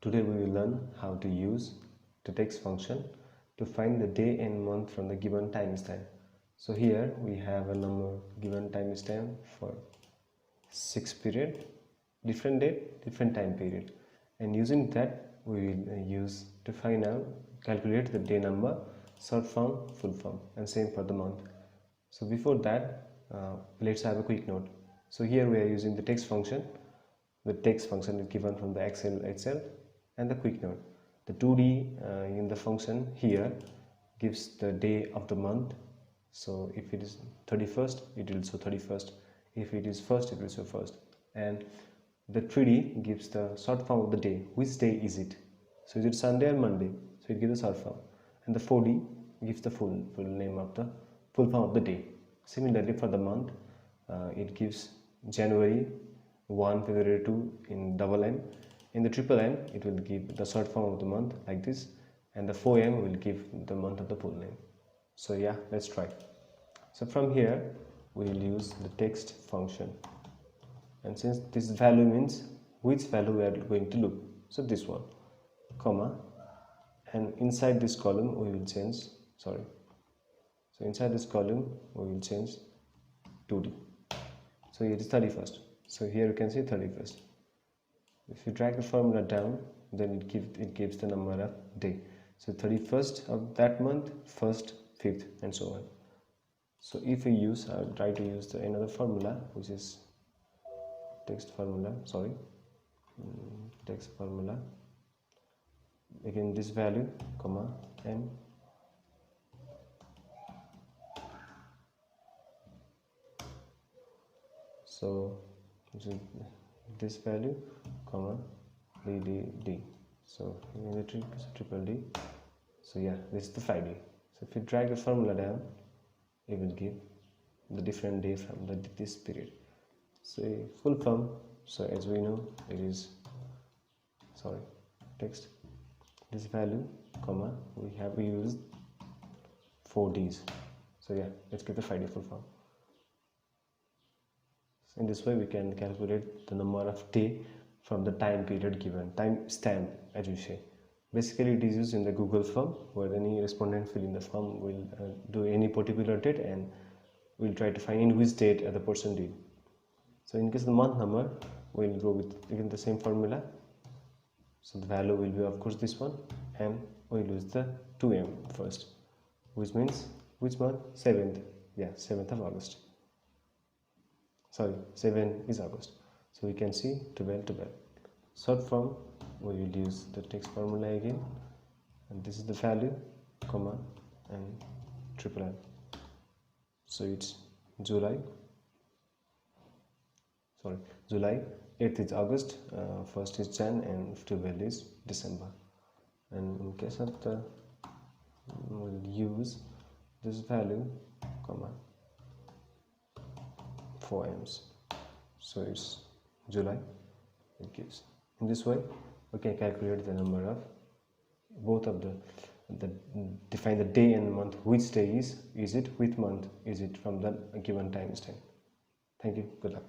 Today we will learn how to use the text function to find the day and month from the given timestamp. So here we have a number given timestamp for 6 period, different date, different time period, and using that we will use to find out, calculate the day number, short form, full form, and same for the month. So before that, let's have a quick note. So here we are using the text function. The text function is given from the Excel itself, and the quick note. The 2D in the function here gives the day of the month. So if it is 31st, it will show 31st. If it is 1st, it will show 1st. And the 3D gives the short form of the day. Which day is it? So is it Sunday or Monday? So it gives the short form. And the 4D gives the full name of the full form of the day. Similarly for the month, it gives January 1, February 2 in double M. In the triple M, it will give the short form of the month like this, and the 4M will give the month of the full name. So yeah, let's try. So from here we will use the text function, and since this value means which value we are going to look, so this one, comma, and inside this column we will change, so inside this column we will change 2D. So it is 31st. So here you can see 31st. If you drag the formula down, then it gives the number of day. So 31st of that month, 1st, 5th, and so on. So if we use, I'll try to use another formula, which is text formula. Text formula. Again, this value, comma, M. So this value, comma, D. So in the triple D. So yeah, this is the 5D. So if you drag the formula down, it will give the different day from this period. So full form. So as we know, it is text. This value, comma, we used 4 Ds. So yeah, let's get the 5D full form. In this way we can calculate the number of day from the time period given, time stamp as we say. Basically it is used in the Google form, where any respondent fill in the form will do any particular date, and we'll try to find in which date the person did. So in case the month number, we'll go with again the same formula. So the value will be of course this one, and we'll use the 2M first, which means which month? 7th. Yeah, 7th of August. 7 is August. So we can see 12. Short form, we will use the text formula again, and this is the value, comma, and triple M. So it's July, 8th is August, 1st is Jan, and 12th is December. And in case of the, we'll use this value, comma, 4M's. So it's July, it gives. In this way we can calculate the number of both of the define the day and month. Which day is it, which month is it from the given time stamp. Thank you, good luck.